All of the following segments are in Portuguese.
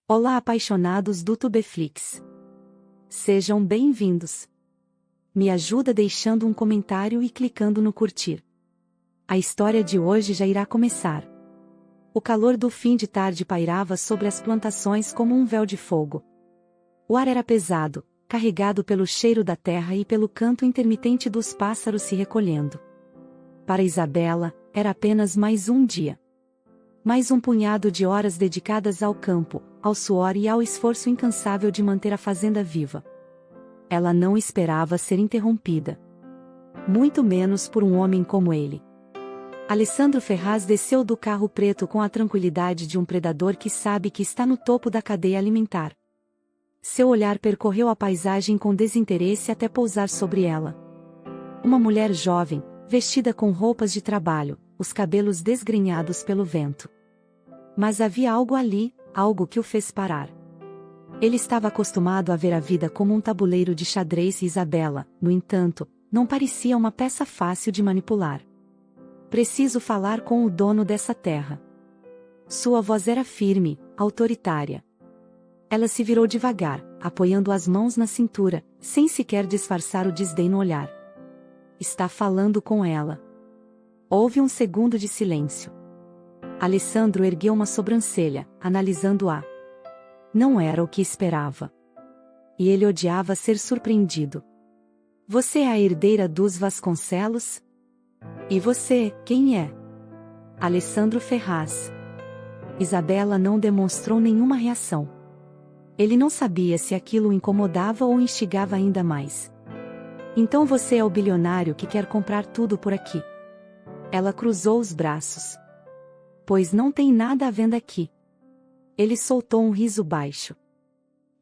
Olá, apaixonados do Tubeflix. Sejam bem-vindos. Me ajuda deixando um comentário e clicando no curtir. A história de hoje já irá começar. O calor do fim de tarde pairava sobre as plantações como um véu de fogo. O ar era pesado, carregado pelo cheiro da terra e pelo canto intermitente dos pássaros se recolhendo. Para Isabela, era apenas mais um dia. Mais um punhado de horas dedicadas ao campo, ao suor e ao esforço incansável de manter a fazenda viva. Ela não esperava ser interrompida. Muito menos por um homem como ele. Alessandro Ferraz desceu do carro preto com a tranquilidade de um predador que sabe que está no topo da cadeia alimentar. Seu olhar percorreu a paisagem com desinteresse até pousar sobre ela. Uma mulher jovem, vestida com roupas de trabalho, os cabelos desgrenhados pelo vento. Mas havia algo ali, algo que o fez parar. Ele estava acostumado a ver a vida como um tabuleiro de xadrez e Isabela, no entanto, não parecia uma peça fácil de manipular. Preciso falar com o dono dessa terra. Sua voz era firme, autoritária. Ela se virou devagar, apoiando as mãos na cintura, sem sequer disfarçar o desdém no olhar. Está falando com ela. Houve um segundo de silêncio. Alessandro ergueu uma sobrancelha, analisando-a. Não era o que esperava. E ele odiava ser surpreendido. Você é a herdeira dos Vasconcelos? E você, quem é? Alessandro Ferraz. Isabela não demonstrou nenhuma reação. Ele não sabia se aquilo o incomodava ou instigava ainda mais. Então você é o bilionário que quer comprar tudo por aqui. Ela cruzou os braços. Pois não tem nada à venda aqui. Ele soltou um riso baixo.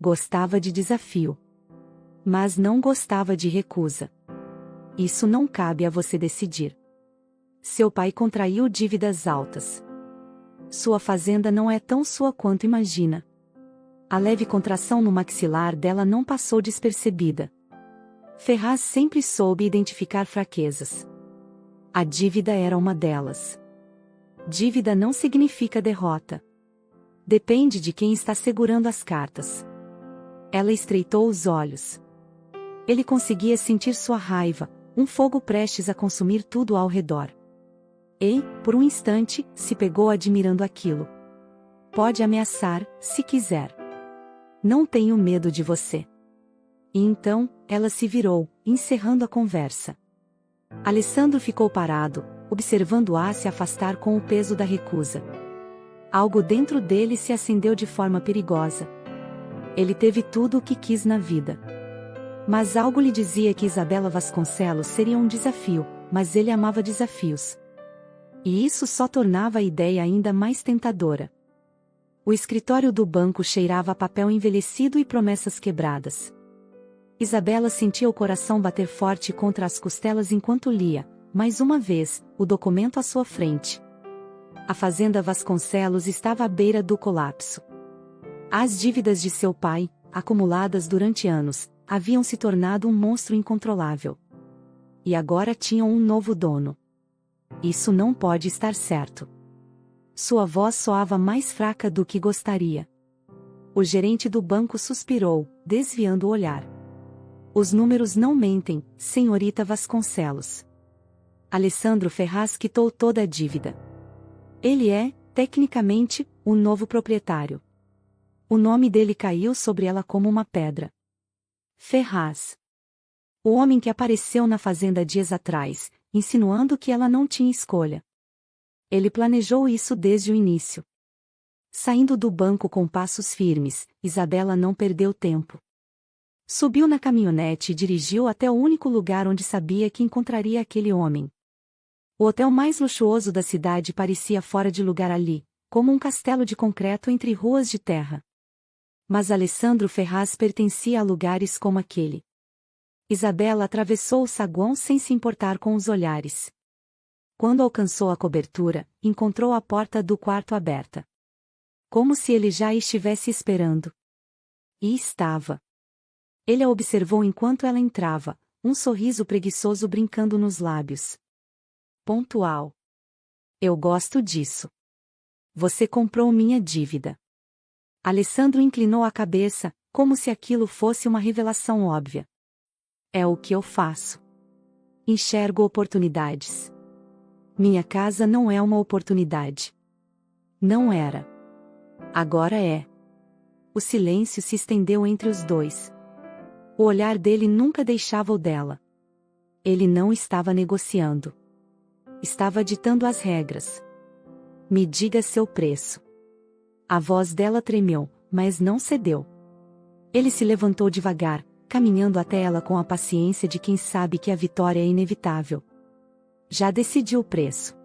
Gostava de desafio. Mas não gostava de recusa. Isso não cabe a você decidir. Seu pai contraiu dívidas altas. Sua fazenda não é tão sua quanto imagina. A leve contração no maxilar dela não passou despercebida. Ferraz sempre soube identificar fraquezas. A dívida era uma delas. Dívida não significa derrota. Depende de quem está segurando as cartas. Ela estreitou os olhos. Ele conseguia sentir sua raiva, um fogo prestes a consumir tudo ao redor. E, por um instante, se pegou admirando aquilo. Pode ameaçar, se quiser. Não tenho medo de você. E então, ela se virou, encerrando a conversa. Alessandro ficou parado, observando-a se afastar com o peso da recusa. Algo dentro dele se acendeu de forma perigosa. Ele teve tudo o que quis na vida. Mas algo lhe dizia que Isabela Vasconcelos seria um desafio, mas ele amava desafios. E isso só tornava a ideia ainda mais tentadora. O escritório do banco cheirava a papel envelhecido e promessas quebradas. Isabela sentia o coração bater forte contra as costelas enquanto lia, mais uma vez, o documento à sua frente. A fazenda Vasconcelos estava à beira do colapso. As dívidas de seu pai, acumuladas durante anos, haviam se tornado um monstro incontrolável. E agora tinham um novo dono. Isso não pode estar certo. Sua voz soava mais fraca do que gostaria. O gerente do banco suspirou, desviando o olhar. Os números não mentem, senhorita Vasconcelos. Alessandro Ferraz quitou toda a dívida. Ele é, tecnicamente, o novo proprietário. O nome dele caiu sobre ela como uma pedra. Ferraz. O homem que apareceu na fazenda dias atrás, insinuando que ela não tinha escolha. Ele planejou isso desde o início. Saindo do banco com passos firmes, Isabela não perdeu tempo. Subiu na caminhonete e dirigiu até o único lugar onde sabia que encontraria aquele homem. O hotel mais luxuoso da cidade parecia fora de lugar ali, como um castelo de concreto entre ruas de terra. Mas Alessandro Ferraz pertencia a lugares como aquele. Isabela atravessou o saguão sem se importar com os olhares. Quando alcançou a cobertura, encontrou a porta do quarto aberta. Como se ele já a estivesse esperando. E estava. Ele a observou enquanto ela entrava, um sorriso preguiçoso brincando nos lábios. Pontual. Eu gosto disso. Você comprou minha dívida. Alessandro inclinou a cabeça, como se aquilo fosse uma revelação óbvia. É o que eu faço. Enxergo oportunidades. Minha casa não é uma oportunidade. Não era. Agora é. O silêncio se estendeu entre os dois. O olhar dele nunca deixava o dela. Ele não estava negociando. Estava ditando as regras. Me diga seu preço. A voz dela tremeu, mas não cedeu. Ele se levantou devagar, caminhando até ela com a paciência de quem sabe que a vitória é inevitável. Já decidiu o preço.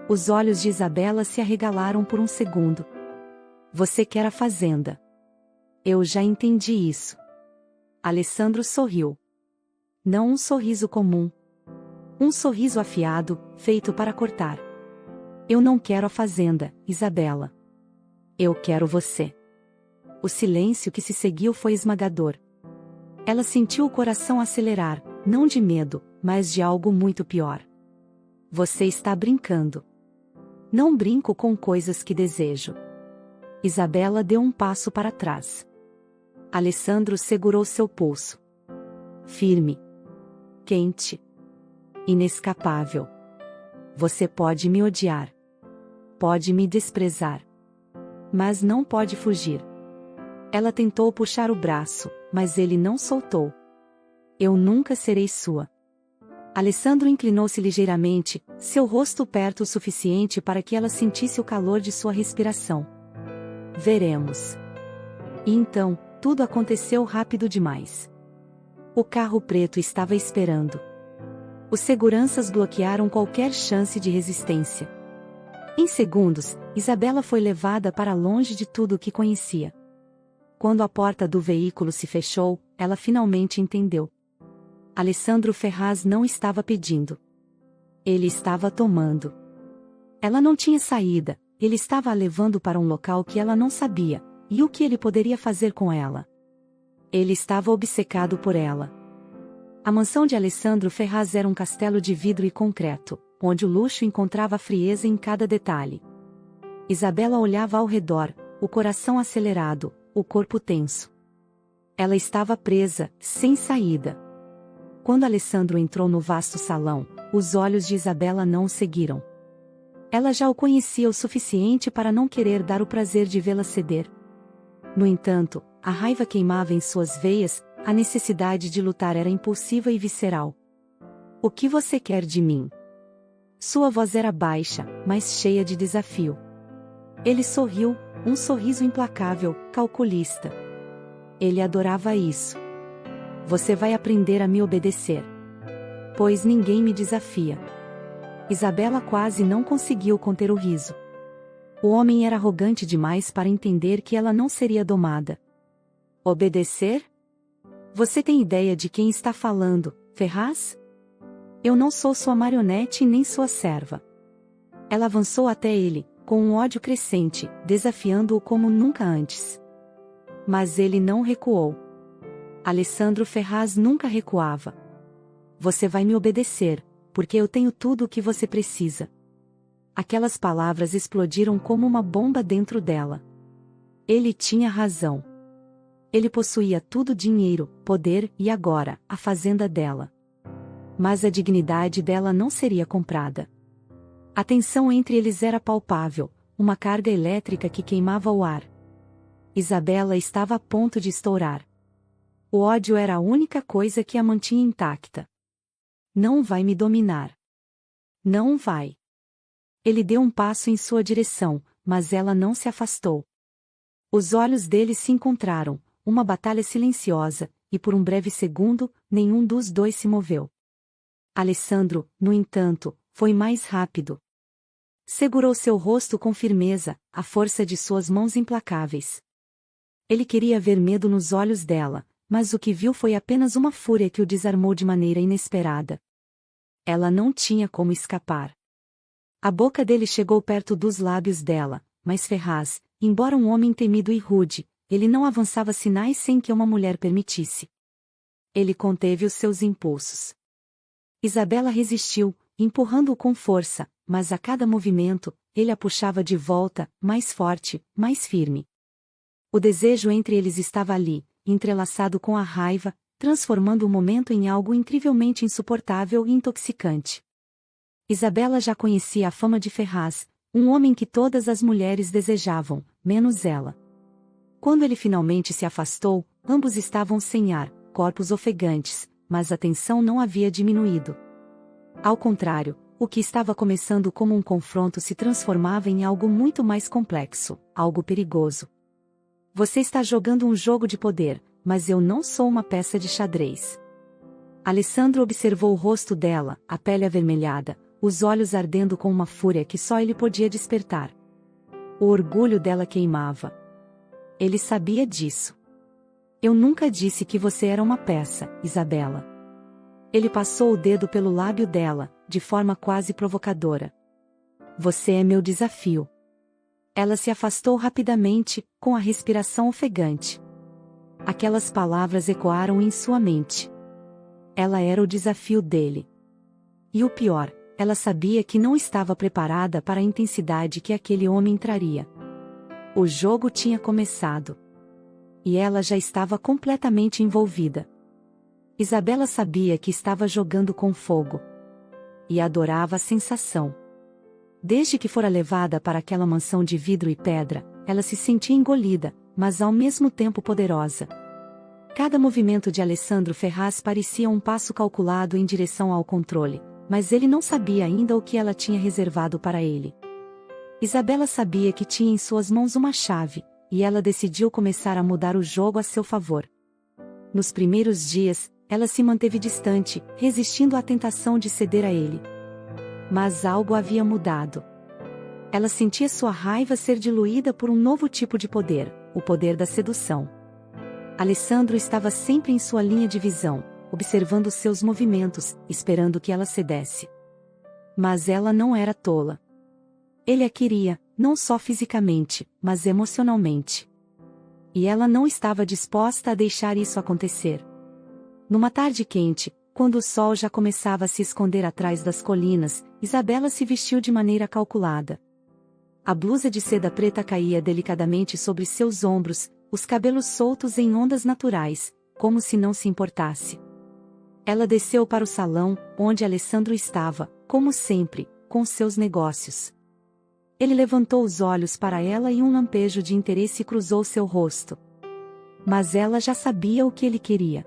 Os olhos de Isabela se arregalaram por um segundo. Você quer a fazenda. Eu já entendi isso. Alessandro sorriu. Não um sorriso comum. Um sorriso afiado, feito para cortar. Eu não quero a fazenda, Isabela. Eu quero você. O silêncio que se seguiu foi esmagador. Ela sentiu o coração acelerar, não de medo, mas de algo muito pior. Você está brincando. Não brinco com coisas que desejo. Isabela deu um passo para trás. Alessandro segurou seu pulso. Firme. Quente. Inescapável. Você pode me odiar. Pode me desprezar. Mas não pode fugir. Ela tentou puxar o braço, mas ele não soltou. Eu nunca serei sua. Alessandro inclinou-se ligeiramente, seu rosto perto o suficiente para que ela sentisse o calor de sua respiração. Veremos. E então, tudo aconteceu rápido demais. O carro preto estava esperando. Os seguranças bloquearam qualquer chance de resistência. Em segundos, Isabela foi levada para longe de tudo o que conhecia. Quando a porta do veículo se fechou, ela finalmente entendeu. Alessandro Ferraz não estava pedindo. Ele estava tomando. Ela não tinha saída, ele estava a levando para um local que ela não sabia, e o que ele poderia fazer com ela. Ele estava obcecado por ela. A mansão de Alessandro Ferraz era um castelo de vidro e concreto, onde o luxo encontrava a frieza em cada detalhe. Isabela olhava ao redor, o coração acelerado, o corpo tenso. Ela estava presa, sem saída. Quando Alessandro entrou no vasto salão, os olhos de Isabela não o seguiram. Ela já o conhecia o suficiente para não querer dar o prazer de vê-la ceder. No entanto, a raiva queimava em suas veias, a necessidade de lutar era impulsiva e visceral. O que você quer de mim? Sua voz era baixa, mas cheia de desafio. Ele sorriu, um sorriso implacável, calculista. Ele adorava isso. Você vai aprender a me obedecer. Pois ninguém me desafia. Isabela quase não conseguiu conter o riso. O homem era arrogante demais para entender que ela não seria domada. Obedecer? Você tem ideia de quem está falando, Ferraz? Eu não sou sua marionete nem sua serva. Ela avançou até ele, com um ódio crescente, desafiando-o como nunca antes. Mas ele não recuou. Alessandro Ferraz nunca recuava. Você vai me obedecer, porque eu tenho tudo o que você precisa. Aquelas palavras explodiram como uma bomba dentro dela. Ele tinha razão. Ele possuía tudo: dinheiro, poder e agora, a fazenda dela. Mas a dignidade dela não seria comprada. A tensão entre eles era palpável, uma carga elétrica que queimava o ar. Isabela estava a ponto de estourar. O ódio era a única coisa que a mantinha intacta. Não vai me dominar. Não vai. Ele deu um passo em sua direção, mas ela não se afastou. Os olhos deles se encontraram, uma batalha silenciosa, e por um breve segundo, nenhum dos dois se moveu. Alessandro, no entanto, foi mais rápido. Segurou seu rosto com firmeza, a força de suas mãos implacáveis. Ele queria ver medo nos olhos dela, mas o que viu foi apenas uma fúria que o desarmou de maneira inesperada. Ela não tinha como escapar. A boca dele chegou perto dos lábios dela, mas Ferraz, embora um homem temido e rude, ele não avançava sinais sem que uma mulher permitisse. Ele conteve os seus impulsos. Isabela resistiu, empurrando-o com força, mas a cada movimento, ele a puxava de volta, mais forte, mais firme. O desejo entre eles estava ali, entrelaçado com a raiva, transformando o momento em algo incrivelmente insuportável e intoxicante. Isabela já conhecia a fama de Ferraz, um homem que todas as mulheres desejavam, menos ela. Quando ele finalmente se afastou, ambos estavam sem ar, corpos ofegantes, mas a tensão não havia diminuído. Ao contrário, o que estava começando como um confronto se transformava em algo muito mais complexo, algo perigoso. Você está jogando um jogo de poder, mas eu não sou uma peça de xadrez. Alessandro observou o rosto dela, a pele avermelhada, os olhos ardendo com uma fúria que só ele podia despertar. O orgulho dela queimava. Ele sabia disso. Eu nunca disse que você era uma peça, Isabela. Ele passou o dedo pelo lábio dela, de forma quase provocadora. Você é meu desafio. Ela se afastou rapidamente, com a respiração ofegante. Aquelas palavras ecoaram em sua mente. Ela era o desafio dele. E o pior, ela sabia que não estava preparada para a intensidade que aquele homem traria. O jogo tinha começado. E ela já estava completamente envolvida. Isabela sabia que estava jogando com fogo. E adorava a sensação. Desde que fora levada para aquela mansão de vidro e pedra, ela se sentia engolida, mas ao mesmo tempo poderosa. Cada movimento de Alessandro Ferraz parecia um passo calculado em direção ao controle, mas ele não sabia ainda o que ela tinha reservado para ele. Isabela sabia que tinha em suas mãos uma chave, e ela decidiu começar a mudar o jogo a seu favor. Nos primeiros dias, ela se manteve distante, resistindo à tentação de ceder a ele. Mas algo havia mudado. Ela sentia sua raiva ser diluída por um novo tipo de poder, o poder da sedução. Alessandro estava sempre em sua linha de visão, observando seus movimentos, esperando que ela cedesse. Mas ela não era tola. Ele a queria, não só fisicamente, mas emocionalmente. E ela não estava disposta a deixar isso acontecer. Numa tarde quente, quando o sol já começava a se esconder atrás das colinas, Isabela se vestiu de maneira calculada. A blusa de seda preta caía delicadamente sobre seus ombros, os cabelos soltos em ondas naturais, como se não se importasse. Ela desceu para o salão, onde Alessandro estava, como sempre, com seus negócios. Ele levantou os olhos para ela e um lampejo de interesse cruzou seu rosto. Mas ela já sabia o que ele queria.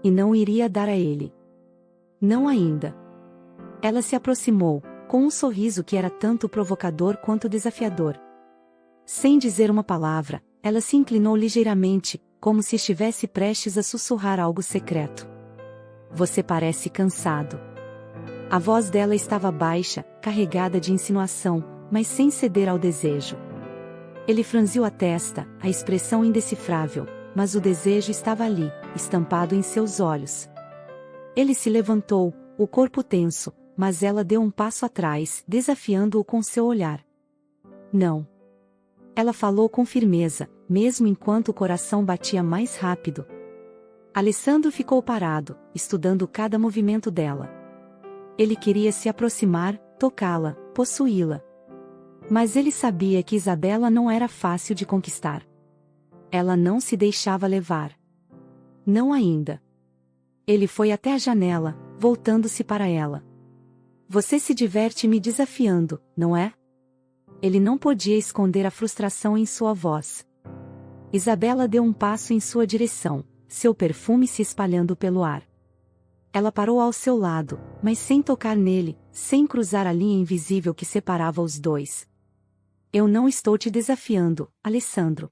E não iria dar a ele. Não ainda. Ela se aproximou, com um sorriso que era tanto provocador quanto desafiador. Sem dizer uma palavra, ela se inclinou ligeiramente, como se estivesse prestes a sussurrar algo secreto. Você parece cansado. A voz dela estava baixa, carregada de insinuação, mas sem ceder ao desejo. Ele franziu a testa, a expressão indecifrável, mas o desejo estava ali, estampado em seus olhos. Ele se levantou, o corpo tenso, mas ela deu um passo atrás, desafiando-o com seu olhar. Não. Ela falou com firmeza, mesmo enquanto o coração batia mais rápido. Alessandro ficou parado, estudando cada movimento dela. Ele queria se aproximar, tocá-la, possuí-la. Mas ele sabia que Isabela não era fácil de conquistar. Ela não se deixava levar. Não ainda. Ele foi até a janela, voltando-se para ela. Você se diverte me desafiando, não é? Ele não podia esconder a frustração em sua voz. Isabela deu um passo em sua direção, seu perfume se espalhando pelo ar. Ela parou ao seu lado, mas sem tocar nele, sem cruzar a linha invisível que separava os dois. Eu não estou te desafiando, Alessandro.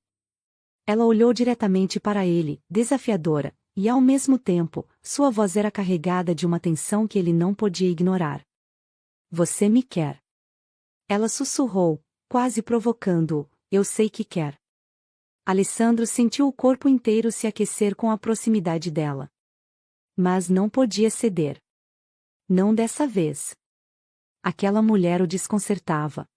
Ela olhou diretamente para ele, desafiadora, e ao mesmo tempo, sua voz era carregada de uma tensão que ele não podia ignorar. Você me quer. Ela sussurrou, quase provocando-o, eu sei que quer. Alessandro sentiu o corpo inteiro se aquecer com a proximidade dela. Mas não podia ceder. Não dessa vez. Aquela mulher o desconcertava.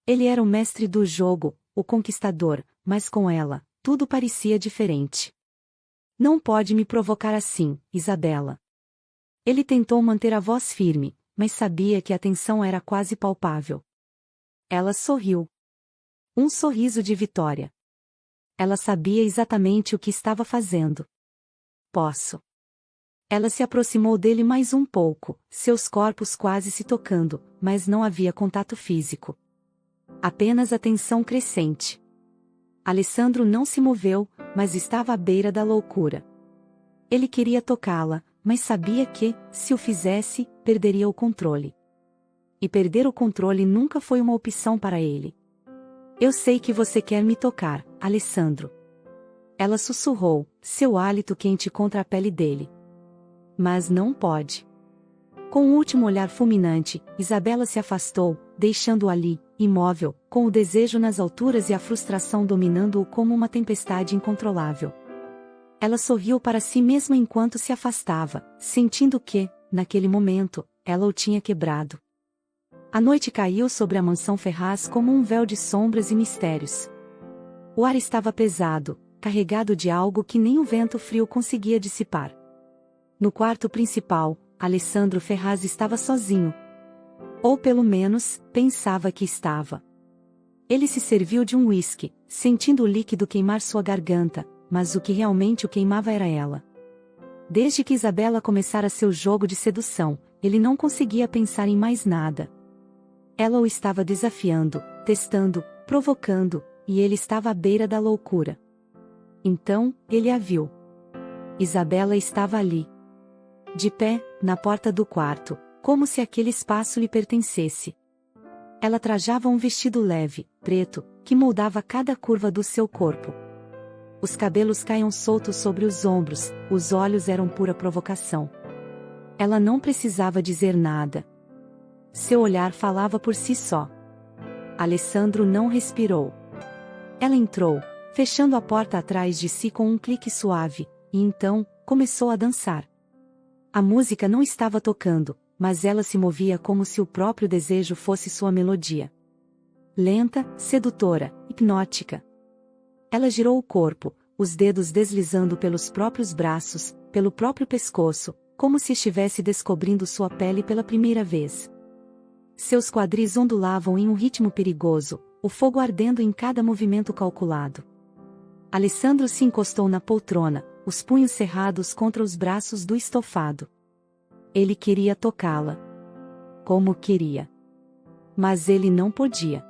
Ele era o mestre do jogo, o conquistador, mas com ela, tudo parecia diferente. Não pode me provocar assim, Isabela. Ele tentou manter a voz firme, mas sabia que a tensão era quase palpável. Ela sorriu. Um sorriso de vitória. Ela sabia exatamente o que estava fazendo. Posso. Ela se aproximou dele mais um pouco, seus corpos quase se tocando, mas não havia contato físico. Apenas a tensão crescente. Alessandro não se moveu, mas estava à beira da loucura. Ele queria tocá-la, mas sabia que, se o fizesse, perderia o controle. E perder o controle nunca foi uma opção para ele. Eu sei que você quer me tocar, Alessandro. Ela sussurrou, seu hálito quente contra a pele dele. Mas não pode. Com um último olhar fulminante, Isabela se afastou, deixando-o ali, imóvel, com o desejo nas alturas e a frustração dominando-o como uma tempestade incontrolável. Ela sorriu para si mesma enquanto se afastava, sentindo que, naquele momento, ela o tinha quebrado. A noite caiu sobre a mansão Ferraz como um véu de sombras e mistérios. O ar estava pesado, carregado de algo que nem o vento frio conseguia dissipar. No quarto principal, Alessandro Ferraz estava sozinho. Ou pelo menos, pensava que estava. Ele se serviu de um uísque, sentindo o líquido queimar sua garganta, mas o que realmente o queimava era ela. Desde que Isabela começara seu jogo de sedução, ele não conseguia pensar em mais nada. Ela o estava desafiando, testando, provocando, e ele estava à beira da loucura. Então, ele a viu. Isabela estava ali. De pé, na porta do quarto, como se aquele espaço lhe pertencesse. Ela trajava um vestido leve, preto, que moldava cada curva do seu corpo. Os cabelos caíam soltos sobre os ombros, os olhos eram pura provocação. Ela não precisava dizer nada. Seu olhar falava por si só. Alessandro não respirou. Ela entrou, fechando a porta atrás de si com um clique suave, e então, começou a dançar. A música não estava tocando, mas ela se movia como se o próprio desejo fosse sua melodia. Lenta, sedutora, hipnótica. Ela girou o corpo, os dedos deslizando pelos próprios braços, pelo próprio pescoço, como se estivesse descobrindo sua pele pela primeira vez. Seus quadris ondulavam em um ritmo perigoso, o fogo ardendo em cada movimento calculado. Alessandro se encostou na poltrona, os punhos cerrados contra os braços do estofado. Ele queria tocá-la. Como queria. Mas ele não podia.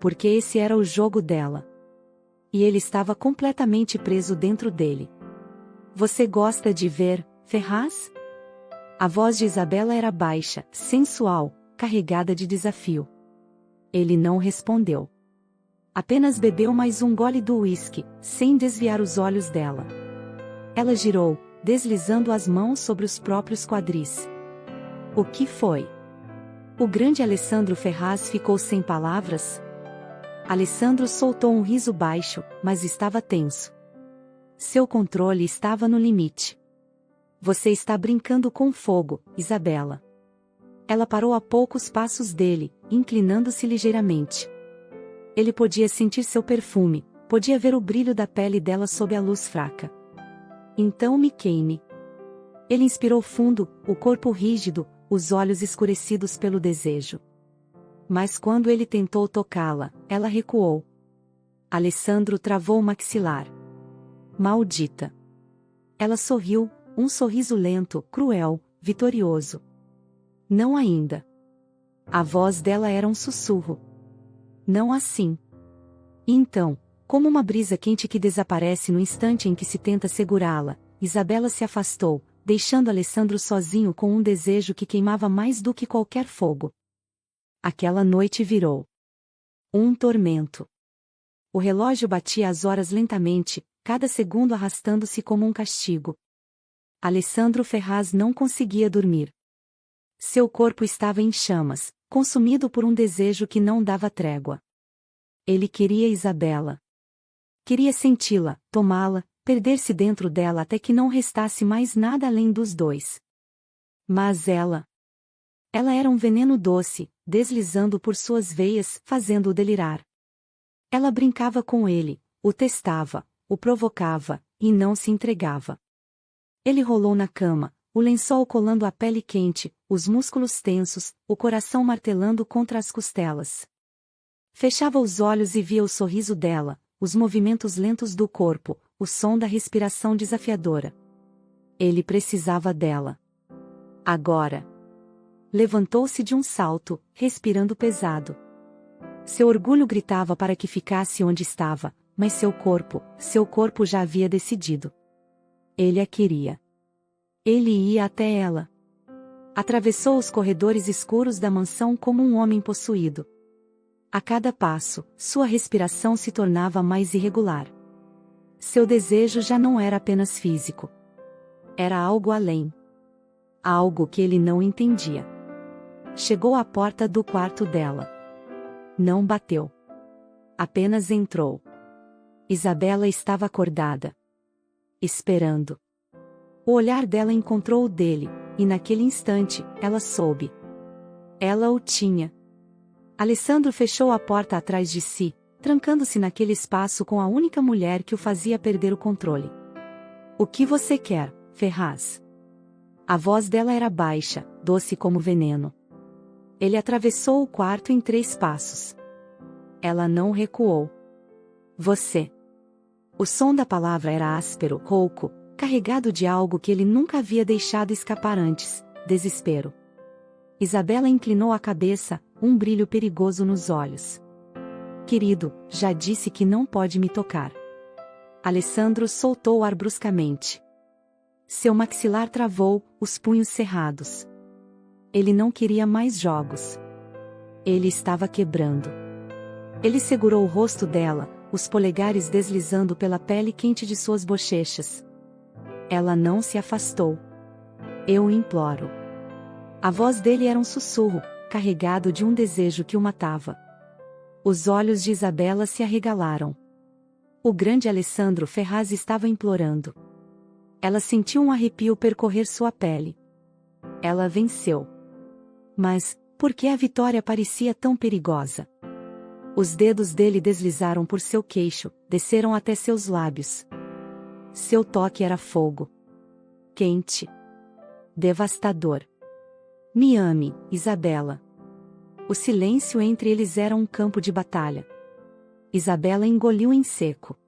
Porque esse era o jogo dela. E ele estava completamente preso dentro dele. Você gosta de ver, Ferraz? A voz de Isabela era baixa, sensual, carregada de desafio. Ele não respondeu. Apenas bebeu mais um gole do uísque, sem desviar os olhos dela. Ela girou, deslizando as mãos sobre os próprios quadris. O que foi? O grande Alessandro Ferraz ficou sem palavras? Alessandro soltou um riso baixo, mas estava tenso. Seu controle estava no limite. Você está brincando com fogo, Isabela. Ela parou a poucos passos dele, inclinando-se ligeiramente. Ele podia sentir seu perfume, podia ver o brilho da pele dela sob a luz fraca. Então me queime. Ele inspirou fundo, o corpo rígido, os olhos escurecidos pelo desejo. Mas quando ele tentou tocá-la, ela recuou. Alessandro travou o maxilar. Maldita. Ela sorriu, um sorriso lento, cruel, vitorioso. Não ainda. A voz dela era um sussurro. Não assim. E então, como uma brisa quente que desaparece no instante em que se tenta segurá-la, Isabela se afastou, deixando Alessandro sozinho com um desejo que queimava mais do que qualquer fogo. Aquela noite virou um tormento. O relógio batia as horas lentamente, cada segundo arrastando-se como um castigo. Alessandro Ferraz não conseguia dormir. Seu corpo estava em chamas, consumido por um desejo que não dava trégua. Ele queria Isabela. Queria senti-la, tomá-la, perder-se dentro dela até que não restasse mais nada além dos dois. Mas ela era um veneno doce, deslizando por suas veias, fazendo-o delirar. Ela brincava com ele, o testava, o provocava, e não se entregava. Ele rolou na cama, o lençol colando a pele quente, os músculos tensos, o coração martelando contra as costelas. Fechava os olhos e via o sorriso dela, os movimentos lentos do corpo, o som da respiração desafiadora. Ele precisava dela. Agora. Levantou-se de um salto, respirando pesado. Seu orgulho gritava para que ficasse onde estava, mas seu corpo já havia decidido. Ele a queria. Ele ia até ela. Atravessou os corredores escuros da mansão como um homem possuído. A cada passo, sua respiração se tornava mais irregular. Seu desejo já não era apenas físico. Era algo além. Algo que ele não entendia. Chegou à porta do quarto dela. Não bateu. Apenas entrou. Isabela estava acordada. Esperando. O olhar dela encontrou o dele, e naquele instante, ela soube. Ela o tinha. Alessandro fechou a porta atrás de si, trancando-se naquele espaço com a única mulher que o fazia perder o controle. O que você quer, Ferraz? A voz dela era baixa, doce como veneno. Ele atravessou o quarto em 3 passos. Ela não recuou. Você. O som da palavra era áspero, rouco, carregado de algo que ele nunca havia deixado escapar antes: desespero. Isabela inclinou a cabeça, um brilho perigoso nos olhos. Querido, já disse que não pode me tocar. Alessandro soltou o ar bruscamente. Seu maxilar travou, os punhos cerrados. Ele não queria mais jogos. Ele estava quebrando. Ele segurou o rosto dela, os polegares deslizando pela pele quente de suas bochechas. Ela não se afastou. Eu imploro. A voz dele era um sussurro, carregado de um desejo que o matava. Os olhos de Isabela se arregalaram. O grande Alessandro Ferraz estava implorando. Ela sentiu um arrepio percorrer sua pele. Ela venceu. Mas, por que a vitória parecia tão perigosa? Os dedos dele deslizaram por seu queixo, desceram até seus lábios. Seu toque era fogo. Quente. Devastador. Me ame, Isabela. O silêncio entre eles era um campo de batalha. Isabela engoliu em seco.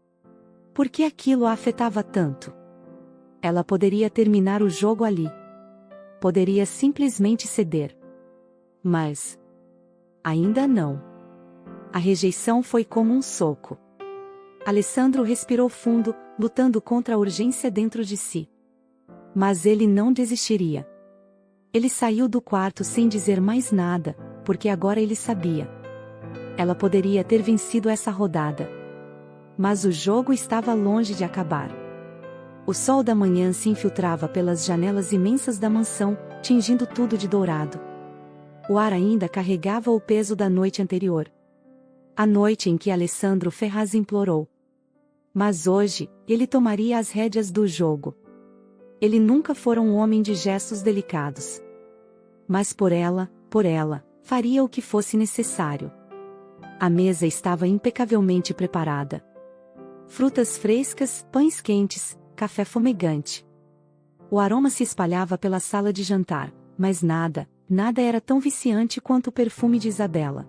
Por que aquilo a afetava tanto? Ela poderia terminar o jogo ali. Poderia simplesmente ceder. Mas ainda não. A rejeição foi como um soco. Alessandro respirou fundo, lutando contra a urgência dentro de si. Mas ele não desistiria. Ele saiu do quarto sem dizer mais nada, porque agora ele sabia. Ela poderia ter vencido essa rodada. Mas o jogo estava longe de acabar. O sol da manhã se infiltrava pelas janelas imensas da mansão, tingindo tudo de dourado. O ar ainda carregava o peso da noite anterior. A noite em que Alessandro Ferraz implorou. Mas hoje, ele tomaria as rédeas do jogo. Ele nunca fora um homem de gestos delicados. Mas por ela, faria o que fosse necessário. A mesa estava impecavelmente preparada. Frutas frescas, pães quentes, café fumegante. O aroma se espalhava pela sala de jantar, mas nada era tão viciante quanto o perfume de Isabela.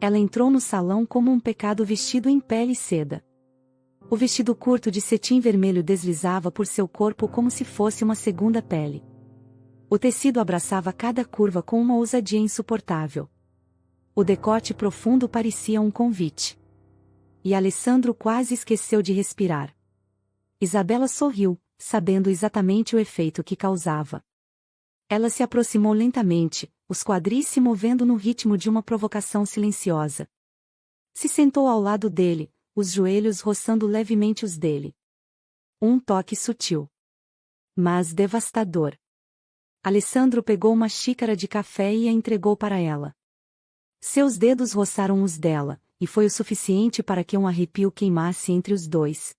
Ela entrou no salão como um pecado vestido em pele e seda. O vestido curto de cetim vermelho deslizava por seu corpo como se fosse uma segunda pele. O tecido abraçava cada curva com uma ousadia insuportável. O decote profundo parecia um convite. E Alessandro quase esqueceu de respirar. Isabela sorriu, sabendo exatamente o efeito que causava. Ela se aproximou lentamente, os quadris se movendo no ritmo de uma provocação silenciosa. Se sentou ao lado dele, os joelhos roçando levemente os dele. Um toque sutil. Mas devastador. Alessandro pegou uma xícara de café e a entregou para ela. Seus dedos roçaram os dela, e foi o suficiente para que um arrepio queimasse entre os dois.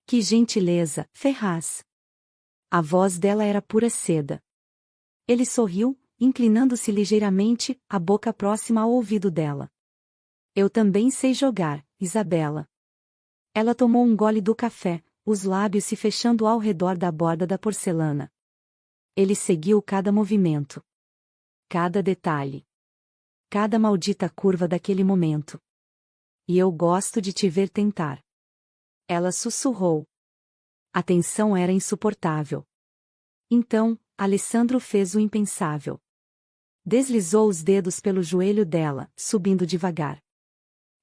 Que gentileza, Ferraz! A voz dela era pura seda. Ele sorriu, inclinando-se ligeiramente, a boca próxima ao ouvido dela. Eu também sei jogar, Isabela. Ela tomou um gole do café, os lábios se fechando ao redor da borda da porcelana. Ele seguiu cada movimento. Cada detalhe. Cada maldita curva daquele momento. E eu gosto de te ver tentar. Ela sussurrou. A tensão era insuportável. Então, Alessandro fez o impensável. Deslizou os dedos pelo joelho dela, subindo devagar.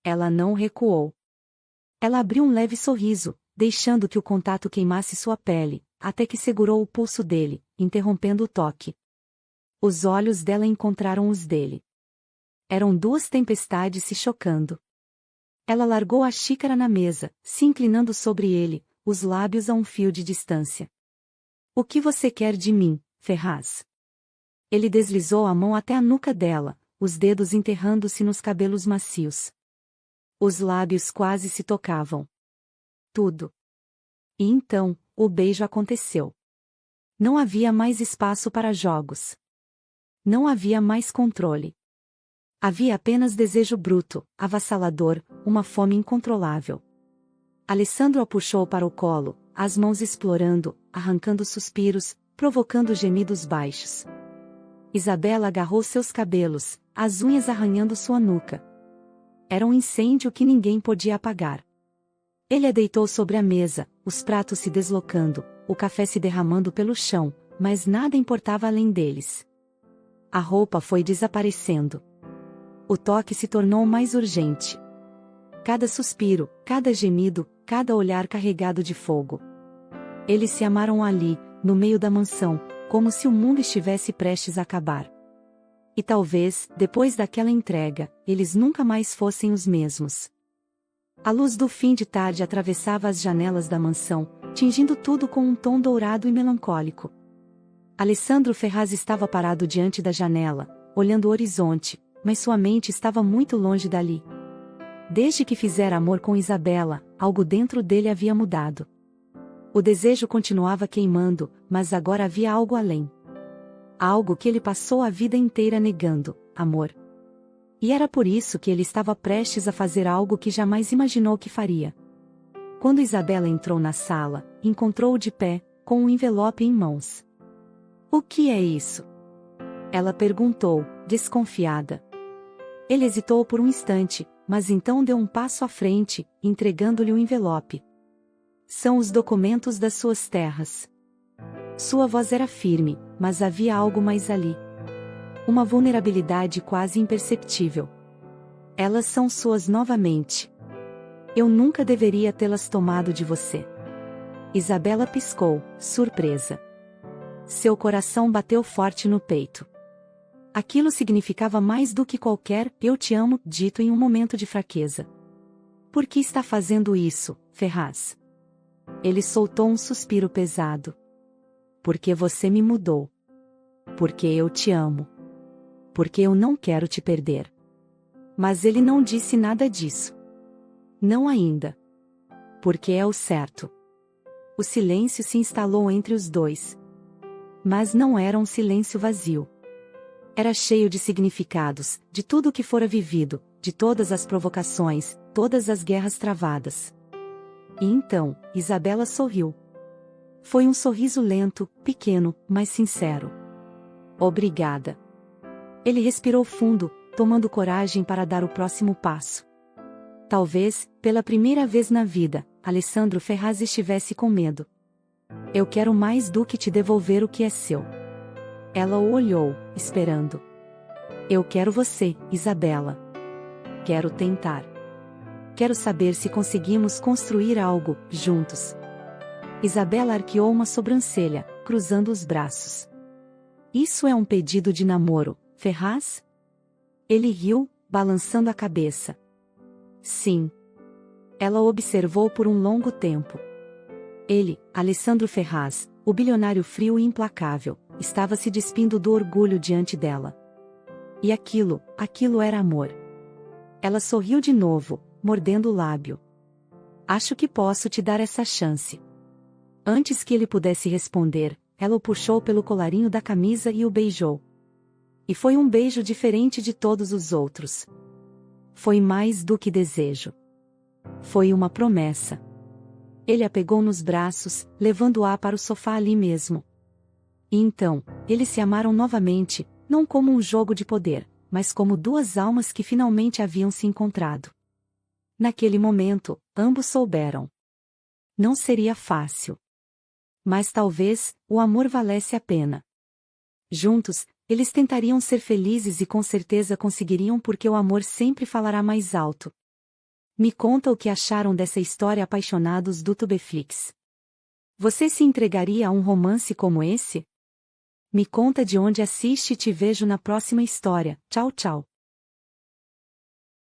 Ela não recuou. Ela abriu um leve sorriso, deixando que o contato queimasse sua pele, até que segurou o pulso dele, interrompendo o toque. Os olhos dela encontraram os dele. Eram duas tempestades se chocando. Ela largou a xícara na mesa, se inclinando sobre ele, os lábios a um fio de distância. O que você quer de mim, Ferraz? Ele deslizou a mão até a nuca dela, os dedos enterrando-se nos cabelos macios. Os lábios quase se tocavam. Tudo. E então, o beijo aconteceu. Não havia mais espaço para jogos. Não havia mais controle. Havia apenas desejo bruto, avassalador, uma fome incontrolável. Alessandro a puxou para o colo, as mãos explorando, arrancando suspiros, provocando gemidos baixos. Isabela agarrou seus cabelos, as unhas arranhando sua nuca. Era um incêndio que ninguém podia apagar. Ele a deitou sobre a mesa, os pratos se deslocando, o café se derramando pelo chão, mas nada importava além deles. A roupa foi desaparecendo. O toque se tornou mais urgente. Cada suspiro, cada gemido, cada olhar carregado de fogo. Eles se amaram ali, no meio da mansão, como se o mundo estivesse prestes a acabar. E talvez, depois daquela entrega, eles nunca mais fossem os mesmos. A luz do fim de tarde atravessava as janelas da mansão, tingindo tudo com um tom dourado e melancólico. Alessandro Ferraz estava parado diante da janela, olhando o horizonte, mas sua mente estava muito longe dali. Desde que fizera amor com Isabela, algo dentro dele havia mudado. O desejo continuava queimando, mas agora havia algo além. Algo que ele passou a vida inteira negando: amor. E era por isso que ele estava prestes a fazer algo que jamais imaginou que faria. Quando Isabela entrou na sala, encontrou-o de pé, com um envelope em mãos. O que é isso? Ela perguntou, desconfiada. Ele hesitou por um instante, mas então deu um passo à frente, entregando-lhe o envelope. São os documentos das suas terras. Sua voz era firme, mas havia algo mais ali. Uma vulnerabilidade quase imperceptível. Elas são suas novamente. Eu nunca deveria tê-las tomado de você. Isabela piscou, surpresa. Seu coração bateu forte no peito. Aquilo significava mais do que qualquer "eu te amo" dito em um momento de fraqueza. Por que está fazendo isso, Ferraz? Ele soltou um suspiro pesado. Porque você me mudou. Porque eu te amo. Porque eu não quero te perder. Mas ele não disse nada disso. Não ainda. Porque é o certo. O silêncio se instalou entre os dois. Mas não era um silêncio vazio. Era cheio de significados, de tudo o que fora vivido, de todas as provocações, todas as guerras travadas. E então, Isabela sorriu. Foi um sorriso lento, pequeno, mas sincero. Obrigada. Ele respirou fundo, tomando coragem para dar o próximo passo. Talvez, pela primeira vez na vida, Alessandro Ferraz estivesse com medo. Eu quero mais do que te devolver o que é seu. Ela o olhou, esperando. Eu quero você, Isabela. Quero tentar. Quero saber se conseguimos construir algo, juntos. Isabela arqueou uma sobrancelha, cruzando os braços. Isso é um pedido de namoro, Ferraz? Ele riu, balançando a cabeça. Sim. Ela o observou por um longo tempo. Ele, Alessandro Ferraz, o bilionário frio e implacável, estava se despindo do orgulho diante dela. E aquilo era amor. Ela sorriu de novo, mordendo o lábio. Acho que posso te dar essa chance. Antes que ele pudesse responder, ela o puxou pelo colarinho da camisa e o beijou. E foi um beijo diferente de todos os outros. Foi mais do que desejo. Foi uma promessa. Ele a pegou nos braços, levando-a para o sofá ali mesmo. E então, eles se amaram novamente, não como um jogo de poder, mas como duas almas que finalmente haviam se encontrado. Naquele momento, ambos souberam. Não seria fácil. Mas talvez, o amor valesse a pena. Juntos, eles tentariam ser felizes e com certeza conseguiriam porque o amor sempre falará mais alto. Me conta o que acharam dessa história apaixonados do Tubeflix. Você se entregaria a um romance como esse? Me conta de onde assiste e te vejo na próxima história. Tchau, tchau.